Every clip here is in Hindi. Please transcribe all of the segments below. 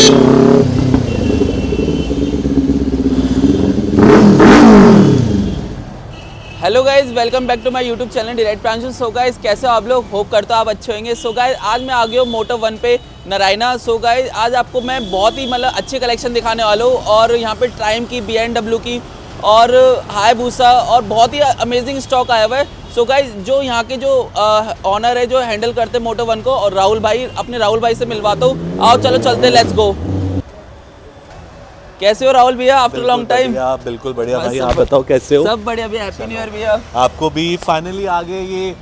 Hello guys, welcome back to my YouTube channel direct Pranshu. So guys, कैसे हो आप लोग? होप करता हूँ आप अच्छे होंगे। सो गाइज, आज मैं आ गया हूँ मोटो वन पे नारायणा। सो गाइज, आज आपको मैं बहुत ही अच्छी कलेक्शन दिखाने वाला हूँ और यहाँ पे टाइम की, BMW की और हायाबुसा और बहुत ही अमेजिंग स्टॉक आया हुआ है। सो गाइज, जो यहाँ के जो ऑनर है जो हैंडल करते हैं मोटो वन को, और राहुल भाई, अपने राहुल भाई से मिलवाता हूँ। आओ चलो चलते, लेट्स गो। कैसे हो राहुल भैया आफ्टर लॉन्ग टाइम? बिल्कुल बढ़िया भाई, आप बताओ कैसे हो? सब बढ़िया भैया, हैप्पी न्यू ईयर भैया। आपको भी फाइनली आ गए ये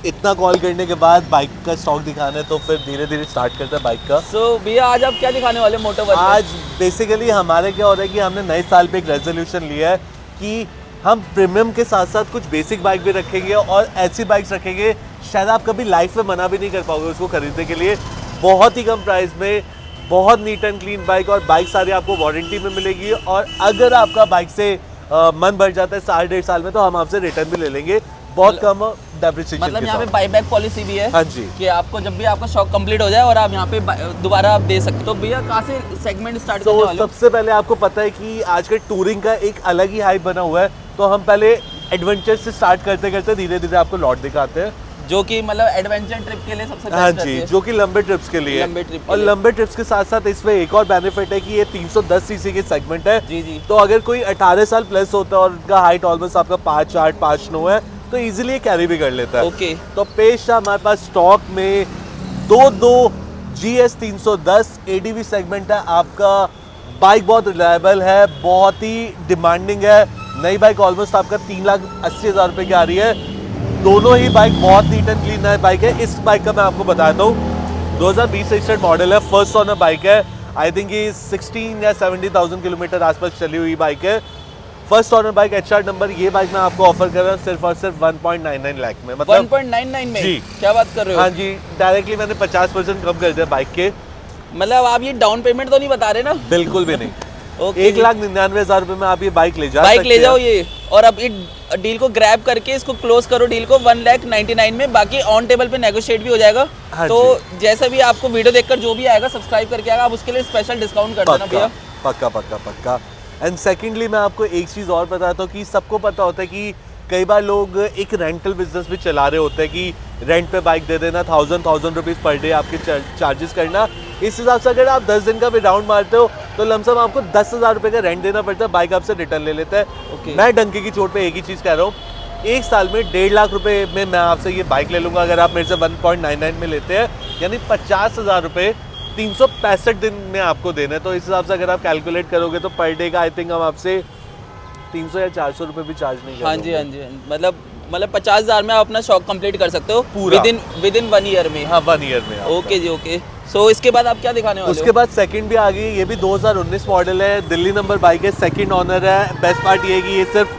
इतना कॉल करने के बाद बाइक का स्टॉक दिखाना है, तो फिर धीरे धीरे स्टार्ट करते हैं बाइक का। सो भैया, आज आप क्या दिखाने वाले मोटो वन? आज बेसिकली हमारे क्या हो रहा है कि हमने नए साल पे एक रेजोल्यूशन लिया है कि हम प्रीमियम के साथ साथ कुछ बेसिक बाइक भी रखेंगे और ऐसी बाइक्स रखेंगे शायद आप कभी लाइफ में मना भी नहीं कर पाओगे उसको खरीदने के लिए। बहुत ही कम प्राइस में बहुत नीट एंड क्लीन बाइक, और बाइक सारी आपको वारंटी में मिलेगी। और अगर आपका बाइक से मन भर जाता है 1.5 साल में, तो हम आपसे रिटर्न भी ले लेंगे, बहुत कम डेप्रिसिएशन। मतलब यहाँ पे बाईबैक पॉलिसी भी है। हाँ जी, कि आपको जब भी आपका शॉक कंप्लीट हो जाए और आप यहाँ पे दोबारा आप दे सकते हो। तो भैया, कहाँ से सेगमेंट स्टार्ट करने वाले हो? सबसे पहले आपको पता है कि आजकल टूरिंग का एक अलग ही हाइप बना हुआ है, तो हम पहले एडवेंचर से स्टार्ट करते करते धीरे धीरे आपको लॉट दिखाते हैं, जो कि मतलब एडवेंचर ट्रिप के लिए सबसे हाँ जी, जो कि लंबे ट्रिप्स के लिए। और लंबे ट्रिप्स के साथ साथ इसमें एक और बेनिफिट है कि ये 310 सीसी की सेगमेंट है। जी जी। तो अगर कोई 18 साल प्लस होता है और उनका हाइट ऑलमोस्ट आपका 5'8", 5'9" है, तो इजीली कैरी भी कर लेता है। ओके। तो पेश हमारे पास स्टॉक में दो GS 310 ADV सेगमेंट है आपका। बाइक बहुत रिलायबल है, बहुत ही डिमांडिंग है। नई बाइक ऑलमोस्ट आपका 3,80,000 रुपये की आ रही है। दोनों ही बाइक बहुत नीट एंड क्लीन बाइक है। इस बाइक का मैं आपको बताता हूँ 2020 रजिस्टर्ड मॉडल है, फर्स्ट ओनर बाइक है। आई थिंक ये 16 या 70,000 किलोमीटर आसपास चली हुई बाइक है। First owner bike, HR number. ये बाइक मैं आपको ऑफर कर रहा हूँ सिर्फ और सिर्फ 1.99 लाख में। मतलब 1.99 में? जी, क्या बात कर रहे हो? हाँ जी, डायरेक्टली मैंने 50% कम कर दिया बाइक के। मतलब आप ये डाउन पेमेंट तो नहीं बता रहे ना? बिल्कुल भी नहीं। 1,99,000 रुपए में आप ये बाइक ले ले जाओ ये, और अब इस डील को ग्रैब करके इसको क्लोज करो डील को 1,99,000 में। बाकी ऑन टेबल पे नेगोशिएट भी हो जाएगा। हाँ तो जैसा भी आपको वीडियो देखकर जो भी आएगा, सब्सक्राइब करके आएगा, आप उसके लिए स्पेशल डिस्काउंट कर देना भैया। पक्का पक्का पक्का। एंड सेकेंडली मैं आपको एक चीज़ और बताता हूँ कि सबको पता होता है कि कई बार लोग एक रेंटल बिजनेस भी चला रहे होते हैं कि रेंट पे बाइक दे देना, 1000 रुपीज़ पर डे आपके चार्जेस करना। इस हिसाब से अगर आप 10 दिन का भी राउंड मारते हो तो लमसम आपको 10,000 रुपये का रेंट देना पड़ता है, बाइक आपसे रिटर्न ले लेता है। मैं डंके की चोट पे एक ही चीज़ कह रहा हूँ, एक साल में 1.5 लाख रुपए में मैं आपसे ये बाइक ले लूँगा अगर आप मेरे से 1.99 में लेते हैं, यानी 50,000 रुपये 365 दिन में आपको देना है। तो इस हिसाब से अगर आप कैलकुलेट करोगे तो पर डे का आई थिंक हम आपसे 300 या 400 रुपये भी चार्ज नहीं करेंगे। हाँ जी, हाँ जी। मतलब 50,000 में आप अपना शॉक कंप्लीट कर सकते हो पूरा विद इन 1 ईयर में। हाँ, 1 ईयर में। ओके जी, ओके। सो इसके बाद आप क्या दिखाने वाले हो? उसके बाद सेकंड भी आ गई। ये भी 2019 मॉडल है, दिल्ली नंबर बाइक है, सेकंड ऑनर है। बेस्ट पार्ट ये है कि ये सिर्फ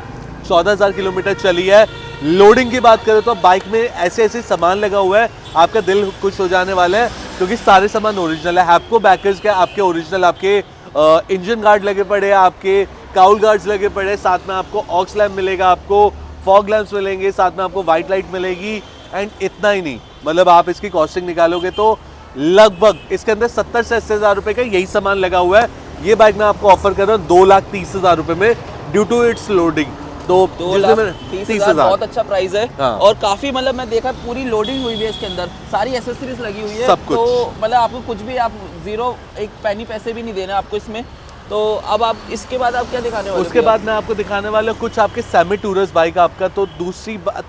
14,000 किलोमीटर चली है। लोडिंग की बात करें तो बाइक में ऐसे ऐसे सामान लगा हुआ है, आपका दिल खुश हो जाने वाला है, क्योंकि सारे सामान ओरिजिनल है। हैप्को बैकर्स के आपके ओरिजिनल आपके इंजन गार्ड लगे पड़े, आपके काउल गार्ड्स लगे पड़े, साथ में आपको ऑक्स लैम्प मिलेगा, आपको फॉग लैम्प्स मिलेंगे, साथ में आपको वाइट लाइट मिलेगी। एंड इतना ही नहीं, मतलब आप इसकी कॉस्टिंग निकालोगे तो लगभग इसके अंदर 70 से 80,000 रुपये का यही सामान लगा हुआ है। ये बाइक मैं आपको ऑफर कर रहा हूँ 2,30,000 रुपये में, ड्यू टू इट्स लोडिंग। तो 2,30,000 बहुत अच्छा प्राइस है। हाँ। और काफी मतलब मैं देखा पूरी लोडिंग हुई है इसके अंदर, सारी एसेसरीज लगी हुई है, सब कुछ। तो मतलब आपको कुछ भी, आप जीरो एक पैनी पैसे भी नहीं देना आपको इसमें। तो अब आप इसके बाद आप क्या दिखाने वाले? उसके बाद मैं आपको दिखाने वाला कुछ आपके सेमी टूरर्स बाइक। आपका तो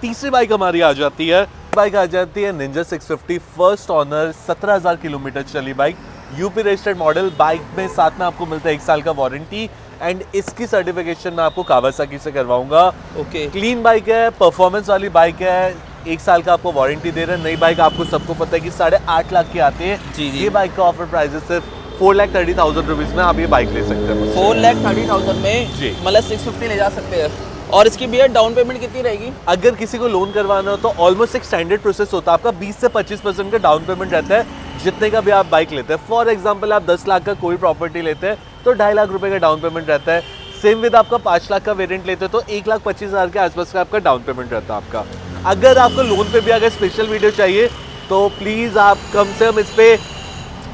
तीसरी बाइक हमारी आ जाती है, बाइक आ जाती है निंजा 650 फर्स्ट ऑनर, 17,000 किलोमीटर चली bike, UP registered model. Bike में साथ में आपको मिलता है 1 साल का वारंटी, एंड इसकी सर्टिफिकेशन मैं आपको कावासाकी से करवाऊंगा। ओके। क्लीन बाइक है, परफॉर्मेंस वाली बाइक है, 1 साल का आपको वारंटी दे रहे हैं। नई बाइक आपको सबको पता है कि 8.5 लाख की आती है। जी जी। ये बाइक का ऑफर प्राइस है सिर्फ 4,30,000 रुपीज़ में आप ये बाइक ले सकते हैं। 4,30,000 में जी, मतलब 650 ले जा सकते हैं। और इसकी भैया डाउन पेमेंट कितनी रहेगी? अगर किसी को लोन करवाना हो तो ऑलमोस्ट एक स्टैंडर्ड प्रोसेस होता है, आपका 20 से 25% का डाउन पेमेंट रहता है जितने का भी आप बाइक लेते हैं। फॉर एग्जांपल आप 10 लाख का कोई प्रॉपर्टी लेते हैं तो 2.5 लाख रुपए का डाउन पेमेंट रहता है। सेम विद आपका 5 लाख का वेरिएंट लेते हैं तो 1,25,000 के आसपास का आपका डाउन पेमेंट रहता है आपका। अगर आपको लोन पे भी अगर स्पेशल वीडियो चाहिए तो प्लीज़ आप कम से कम इस पर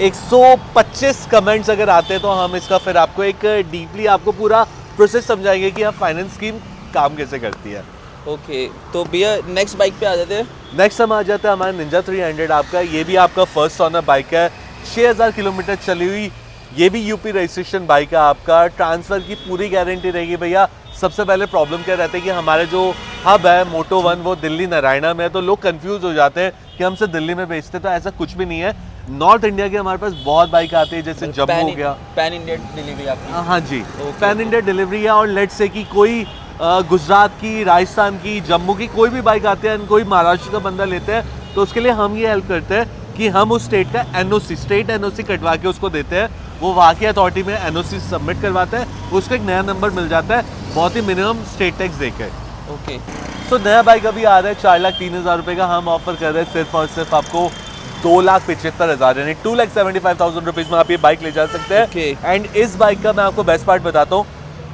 125 कमेंट्स अगर आते हैं तो हम इसका फिर आपको एक डीपली आपको पूरा प्रोसेस समझाएंगे कि आप फाइनेंस स्कीम काम कैसे करती है। ओके, तो भैया नेक्स्ट बाइक पे आ जाते हैं। नेक्स्ट हम आ जाते हैं हमारे निंजा 300 आपका। ये भी आपका फर्स्ट ओनर बाइक है, 6000 किलोमीटर चली हुई। ये भी यूपी रजिस्ट्रेशन बाइक है आपका। ट्रांसफ़र की पूरी गारंटी रहेगी भैया। सबसे पहले प्रॉब्लम क्या रहता है कि हमारे जो हब है Moto1 वो दिल्ली नारायणा में है, तो लोग कंफ्यूज हो जाते हैं कि हम सिर्फ दिल्ली में बेचते हैं, तो ऐसा कुछ भी नहीं है। नॉर्थ इंडिया की हमारे पास बहुत बाइक आती है, जैसे जम्मू हो गया। पैन इंडिया डिलीवरी आपकी? हाँ जी, पैन इंडिया डिलीवरी है। और लेट्स से कि कोई गुजरात की, राजस्थान की, जम्मू की कोई भी बाइक आती है, कोई महाराष्ट्र का बंदा लेते हैं, तो उसके लिए हम ये हेल्प करते हैं कि हम उस स्टेट का एनओसी, स्टेट एनओसी कटवा के उसको देते हैं। वो वहाँ की अथॉरिटी में एनओसी सबमिट करवाते हैं, उसको एक नया नंबर मिल जाता है, बहुत ही मिनिमम स्टेट टैक्स देकर। ओके, सो नया बाइक अभी आ रहा है 4,03,000 रुपये का। हम ऑफर कर रहे हैं सिर्फ और सिर्फ आपको 2,75,000 यानी 2,75,000 रुपीज़ में आप ये बाइक ले जा सकते हैं। एंड इस बाइक का मैं आपको बेस्ट पार्ट बताता हूँ,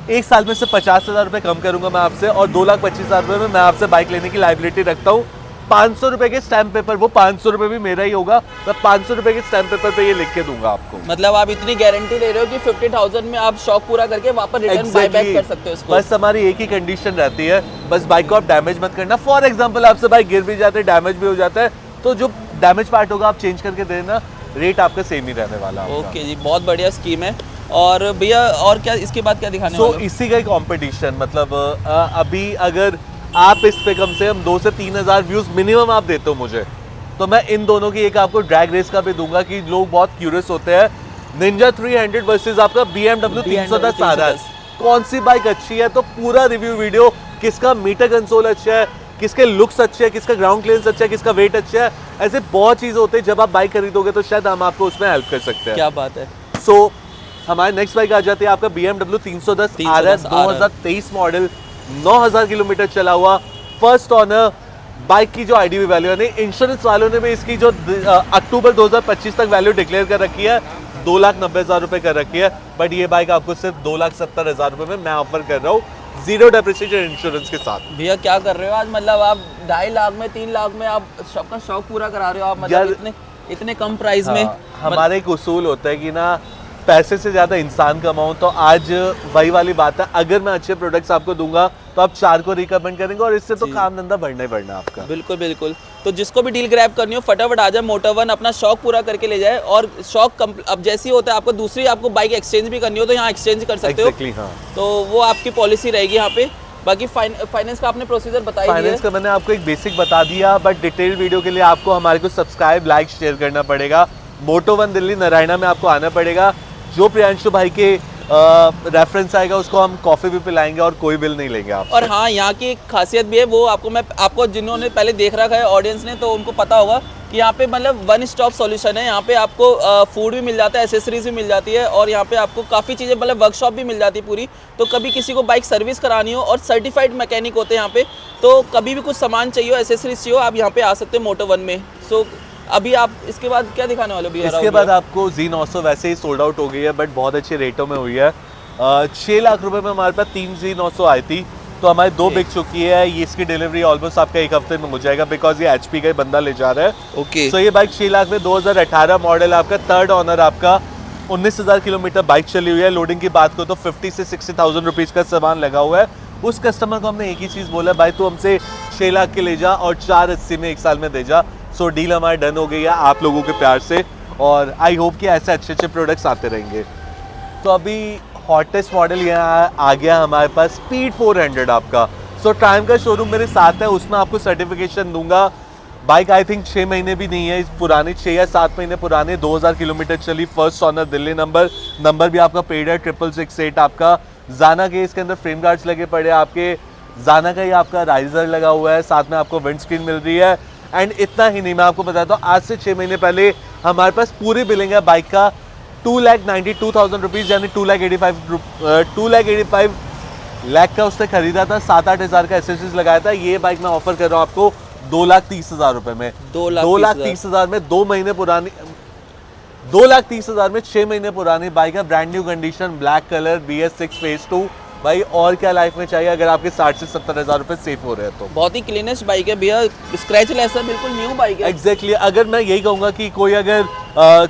एक साल में से 50,000 रुपये कम करूंगा मैं आपसे, और 2,25,000 रुपये में मैं आपसे बाइक लेने की लाइबिलिटी रखता हूँ। 500 रुपये के स्टैम्प पेपर, वो 500 रुपये भी मेरा ही होगा, मैं 500 रुपये के स्टैम्प पेपर पे ये लिख के दूंगा आपको। मतलब आप इतनी गारंटी ले रहे हो कि 50,000 में आप शौक पूरा करके वापस रिटर्न बाय बैक कर सकते हो इसको? बस हमारी एक ही कंडीशन रहती है, बस बाइक को आप डैमेज मत करना। फॉर एग्जाम्पल आपसे बाइक गिर भी जाते हैं, डैमेज भी हो जाता है, तो जो डैमेज पार्ट होगा आप चेंज करके दे देना, रेट आपका सेम ही रहने वाला है। ओके जी, बहुत बढ़िया स्कीम है। और भैया और क्या इसके बाद क्या दिखाने वाले हो? इसी का एक कंपटीशन, मतलब अभी अगर आप इस पे कम से कम 2 से 3,000 व्यूज मिनिमम आप देते हो मुझे, तो मैं इन दोनों की एक आपको ड्रैग रेस का भी दूंगा कि लोग बहुत क्यूरियस होते हैं। निंजा 300 वर्सेस आपका BMW 310 RR, कौन सी बाइक अच्छी है? तो पूरा रिव्यू वीडियो, किसका मीटर कंसोल अच्छा है, किसके लुक्स अच्छे हैं, किसका ग्राउंड क्लियरेंस अच्छा है, किसका वेट अच्छा है, ऐसे बहुत चीज़ होते हैं। जब आप बाइक खरीदोगे तो शायद हम आपको उसमें हेल्प कर सकते हैं। क्या बात है। सो हमारे नेक्स्ट बाइक आ जाती है आपका BMW 310 RR 2023 मॉडल, 9,000 किलोमीटर चला हुआ, फर्स्ट ऑनर। बाइक की जो आईडीवी वैल्यू यानी इंश्योरेंस वालों ने भी इसकी जो अक्टूबर 2025 तक वैल्यू डिक्लेयर कर रखी है 2,90,000 रुपये कर रखी है, बट ये बाइक आपको सिर्फ 2,70,000 रुपये में मैं ऑफर कर रहा हूँ, 0 डेप्रिसिएशन इंश्योरेंस के साथ। भैया क्या कर रहे हो आज, मतलब आप 2.5 लाख में, 3 लाख में आप सबका शौक पूरा करा रहे हो आप, मतलब इतने कम प्राइस में। हमारे एक उसूल होता है कि ना पैसे से ज़्यादा इंसान कमाऊं, तो आज वही वाली बात है, अगर मैं अच्छे प्रोडक्ट्स आपको दूंगा तो आप 4 को रिकमेंड करेंगे, और इससे तो काम धंधा बढ़ना ही बढ़ना आपका। बिल्कुल बिल्कुल। तो जिसको भी डील ग्रैब करनी हो फटाफट आ जाए, Moto1 अपना शौक पूरा करके ले जाए। और शौक अब जैसे ही होता है आपको दूसरी आपको बाइक एक्सचेंज भी करनी हो तो यहाँ एक्सचेंज कर सकते हो। हाँ। तो वो आपकी पॉलिसी रहेगी यहाँ पे। बाकी फाइनेंस का आपने प्रोसीजर बताया, फाइनेंस का मैंने आपको एक बेसिक बता दिया, बट डिटेल वीडियो के लिए आपको हमारे को सब्सक्राइब, लाइक, शेयर करना पड़ेगा। Moto1 दिल्ली नारायणा में आपको आना पड़ेगा। जो प्रियांशु भाई के रेफरेंस आएगा उसको हम कॉफ़ी भी पिलाएंगे और कोई बिल नहीं लेंगे आप। और हाँ, यहाँ की एक खासियत भी है, वो आपको जिन्होंने पहले देख रखा है ऑडियंस ने, तो उनको पता होगा कि यहाँ पे मतलब वन स्टॉप सॉल्यूशन है। यहाँ पे आपको फूड भी मिल जाता है, एसेसरीज भी मिल जाती है, और यहाँ पे आपको काफ़ी चीज़ें, मतलब वर्कशॉप भी मिल जाती है पूरी। तो कभी किसी को बाइक सर्विस करानी हो, और सर्टिफाइड मैकेनिक होते हैं यहाँ पे, तो कभी भी कुछ सामान चाहिए, एसेसरीज चाहिए, आप यहाँ पे आ सकते हैं Moto1 में। सो अभी आप इसके बाद क्या दिखाने वाले हो भैया? इसके बाद आपको Z900 वैसे ही सोल्ड आउट हो गई है, बट बहुत अच्छे रेटों में हुई है। 6 लाख रुपए में हमारे पास 3 Z900 आई थी, तो हमारी 2 बिक चुकी है। ये इसकी डिलीवरी ऑलमोस्ट आपका 1 हफ्ते में हो जाएगा, बिकॉज ये HP का ही बंदा ले जा रहा है। ओके। सो ये बाइक 6 लाख में 2018 मॉडल आपका, थर्ड ऑनर आपका, 19,000 किलोमीटर बाइक चली हुई है। लोडिंग की बात करो तो 50 से 60,000 रुपीज़ का सामान लगा हुआ है। उस कस्टमर को हमने एक ही चीज़ बोला, भाई तू हमसे 6 लाख के ले जा और 480 में 1 साल में दे जा। सो डील हमारी डन हो गई है आप लोगों के प्यार से, और आई होप कि ऐसे अच्छे अच्छे प्रोडक्ट्स आते रहेंगे। तो अभी हॉटेस्ट मॉडल यहाँ आ गया हमारे पास, स्पीड 400 आपका। सो टाइम का शोरूम मेरे साथ है, उसमें आपको सर्टिफिकेशन दूंगा। बाइक आई थिंक 6 महीने भी नहीं है, इस पुरानी 6 या 7 महीने पुराने, 2,000 किलोमीटर चली, फर्स्ट ऑनर, दिल्ली नंबर भी आपका पेड है, 666 आपका। जाना के इसके अंदर फ्रेम गार्ड्स लगे पड़े हैं आपके, जाना का ही आपका राइजर लगा हुआ है, साथ में आपको विंड स्क्रीन मिल रही है। एंड इतना ही नहीं, मैं आपको बताता हूँ, आज से 6 महीने पहले हमारे पास पूरी बिलिंग है बाइक का 2,92,000 रुपीज़, यानी 2,85 लाख का उसने खरीदा था, 7-8 हज़ार का एसेसरीज लगाया था। ये बाइक मैं ऑफर कर रहा हूँ आपको 2,30,000 रुपये में। 2,30,000 में 2 महीने पुरानी, 2,30,000 में 6 महीने पुरानी बाइक है, brand new condition, black colour, BS6 phase 2, भाई और क्या लाइफ में चाहिए अगर आपके 60 से 70 हज़ार रुपए सेफ हो रहे हैं तो। बहुत ही क्लीनेस्ट बाइक है भैया, स्क्रैच लेस है, बिल्कुल न्यू बाइक है। एग्जैक्टली अगर मैं यही कहूँगा कि कोई अगर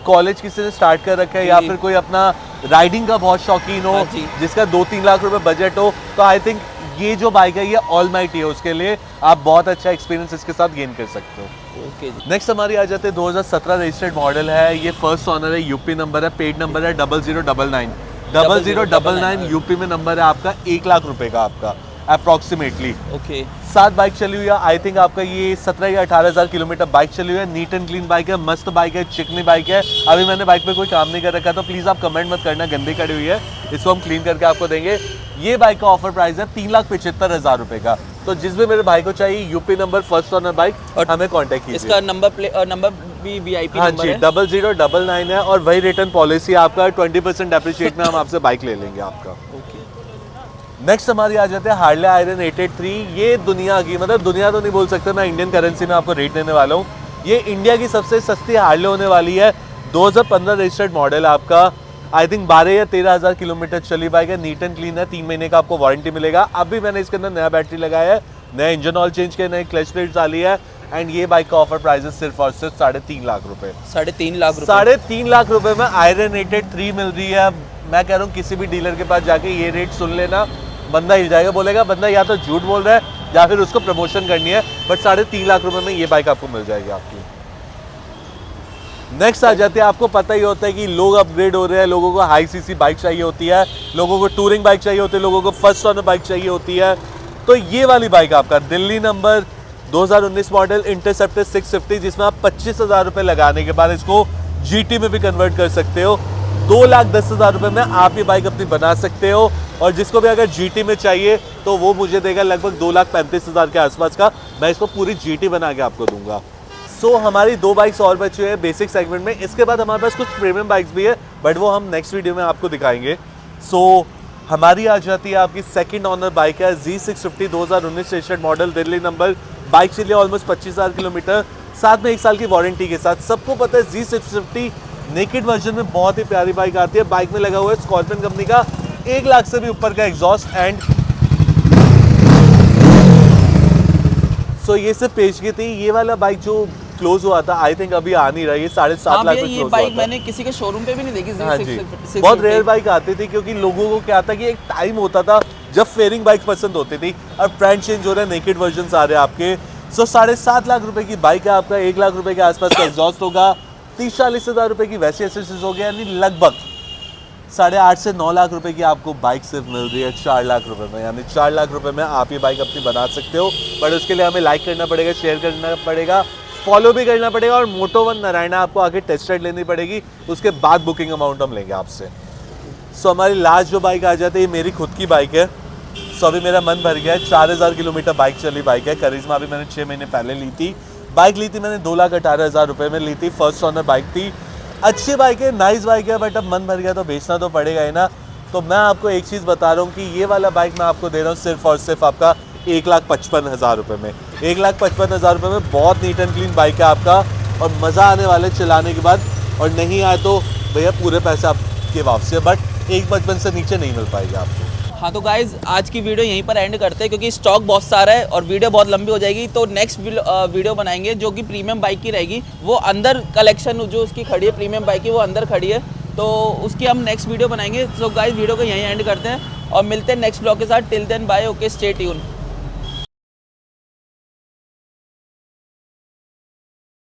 कॉलेज किसी ने स्टार्ट कर रखा है या जी। फिर कोई अपना राइडिंग का बहुत शौकीन हो, हाँ जी। जिसका 2-3 लाख रुपए बजट हो, तो आई थिंक ये जो बाइक है ये ऑलमाइटी है, उसके लिए आप बहुत अच्छा एक्सपीरियंस इसके साथ गेन कर सकते हो। ओके जी। नेक्स्ट हमारी आ जाते हैं 2017 रजिस्टर्ड मॉडल है, ये फर्स्ट ऑनर है, यूपी नंबर है, पेड नंबर है 0099 0099 यूपी में नंबर है आपका, 1 लाख रुपए का आपका अप्रोक्सीमेटली। ओके। 7 बाइक चली हुई है, आई थिंक आपका ये 17 या 18 हज़ार किलोमीटर बाइक चली हुई है। नीट एंड क्लीन बाइक है, मस्त बाइक है, चिकनी बाइक है। अभी मैंने बाइक पे कोई काम नहीं कर रखा तो प्लीज़ आप कमेंट मत करना गंदी कड़ी हुई है, इसको हम क्लीन करके आपको देंगे। ये बाइक का ऑफर प्राइस है 3,75,000 रुपए का। तो जिस भी मेरे भाई को चाहिए UP number first owner bike, और हमें कॉन्टेक्ट कीजिए। इसका नंबर भी वीआईपी हाँ नंबर जी, है। 0099 है और वही रिटर्न पॉलिसी आपका 20% डेप्रिशिएट में हम आपसे बाइक ले लेंगे आपका। ओके। नेक्स्ट हमारी आ जाते हैं हार्ले आयरन 883। ये दुनिया की, मतलब दुनिया तो नहीं बोल सकते, मैं इंडियन करेंसी में आपको रेट देने वाला हूँ। ये इंडिया की सबसे सस्ती हार्ले होने वाली है। 2015 रजिस्टर्ड मॉडल आपका, आई थिंक 12 या 13 हज़ार किलोमीटर चली बाइक है, नीट एंड क्लीन है, 3 महीने का आपको वारंटी मिलेगा। अभी मैंने इसके अंदर नया बैटरी लगाया है, नया इंजन ऑयल चेंज किया, नई क्लच प्लेट डाली है एंड ये बाइक का ऑफर प्राइस है सिर्फ और सिर्फ 3.5 लाख रुपए। 3.5 लाख रुपए। 3.5 लाख रुपए में आयरन 883 मिल रही है। मैं कह रहा हूँ किसी भी डीलर के पास जाके ये रेट सुन लेना, बंदा हिल जाएगा, बोलेगा बंदा या तो झूठ बोल रहा है या फिर उसको प्रमोशन करनी है, बट 3.5 लाख रुपए में ये बाइक आपको मिल जाएगी आपकी। नेक्स्ट आ जाते हैं, आपको पता ही होता है कि लोग अपग्रेड हो रहे हैं, लोगों को हाई सीसी बाइक चाहिए होती है, लोगों को टूरिंग बाइक चाहिए होती है, लोगों को फर्स्ट ऑनर बाइक चाहिए होती है। तो ये वाली बाइक आपका दिल्ली नंबर 2019 मॉडल इंटरसेप्टर 650, जिसमें आप 25,000 रुपये लगाने के बाद इसको जीटी में भी कन्वर्ट कर सकते हो। 2,10,000 रुपये में आप ये बाइक अपनी बना सकते हो और जिसको भी अगर जीटी में चाहिए तो वो मुझे देगा लगभग 2,35,000 के आसपास का। मैं इसको पूरी जीटी बना के आपको दूंगा। सो हमारी 2 बाइक्स और बची हैं बेसिक सेगमेंट में। इसके बाद हमारे पास कुछ प्रीमियम बाइक्स भी है, बट वो हम नेक्स्ट वीडियो में आपको दिखाएंगे। सो हमारी आ जाती है आपकी सेकंड ऑनर बाइक है Z650 2019 registered model, Delhi number. Bike चलिए ऑलमोस्ट 25,000 किलोमीटर, साथ में 1 साल की वारंटी के साथ। सबको पता है Z650 नेकेड वर्जन में बहुत ही प्यारी बाइक आती है। बाइक में लगा हुआ है स्कॉर्पियन कंपनी का 1 लाख से भी ऊपर का एग्जॉस्ट एंड सो ये सिर्फ पेशगी थी। ये वाला बाइक जो क्लोज हुआ था, आई थिंक अभी आ नहीं रहा, ये 7.5 लाख में ये क्लोज बाइक हुआ था। मैंने किसी के शोरूम पे भी नहीं देखी। हाँ जी, बहुत रेयर बाइक आती थी क्योंकि लोगों को क्या था कि एक टाइम होता था जब फेयरिंग बाइक पसंद होती थी। अब ब्रांड चेंज हो रहा है, नेकेड वर्जन आ रहे हैं आपके। सो 7.5 लाख रुपए की बाइक है आपका, 1 लाख रुपए के आसपास का एग्जॉस्ट होगा, 30-40 हज़ार रुपए की वैसे एसेसरीज हो गया, यानी लगभग 8.5 से 9 लाख रुपए की आपको बाइक सिर्फ मिल रही है 4 लाख रुपए में। यानी 4 लाख रुपए में आप ये बाइक अपनी बना सकते हो, बट उसके लिए हमें लाइक करना पड़ेगा, शेयर करना पड़ेगा, फॉलो भी करना पड़ेगा और मोटो1 नारायणा आपको आगे टेस्ट राइड लेनी पड़ेगी, उसके बाद बुकिंग अमाउंट हम लेंगे आपसे। सो हमारी लास्ट जो बाइक आ जाती है, ये मेरी खुद की बाइक है। सो अभी मेरा मन भर गया है, 4,000 किलोमीटर बाइक चली बाइक है। करिश्मा अभी मैंने 6 महीने पहले ली थी। बाइक ली थी मैंने 2,18,000 रुपये में ली थी, फर्स्ट ऑनर बाइक थी। अच्छी बाइक है, नाइस बाइक है, बट अब मन भर गया तो बेचना तो पड़ेगा ही ना। तो मैं आपको एक चीज़ बता रहा हूँ कि ये वाला बाइक मैं आपको दे रहा हूँ सिर्फ और सिर्फ आपका 1,55,000 रुपये में। 1,55,000 रुपये में बहुत नीट एंड क्लीन बाइक है आपका और मज़ा आने वाले चलाने के बाद। और नहीं आए तो भैया पूरे पैसे आपके वापसी है, बट 1,55,000 से नीचे नहीं मिल पाएगी आपको। हाँ तो गाइज आज की वीडियो यहीं पर एंड करते हैं क्योंकि स्टॉक बहुत सारा है और वीडियो बहुत लंबी हो जाएगी। तो नेक्स्ट वीडियो बनाएंगे जो कि प्रीमियम बाइक की रहेगी। वो अंदर कलेक्शन जो उसकी खड़ी है प्रीमियम बाइक की, वो अंदर खड़ी है, तो उसकी हम नेक्स्ट वीडियो बनाएंगे। तो गाइज वीडियो को यहीं एंड करते हैं और मिलते हैं नेक्स्ट ब्लॉग के साथ। Till then bye, okay, stay tune.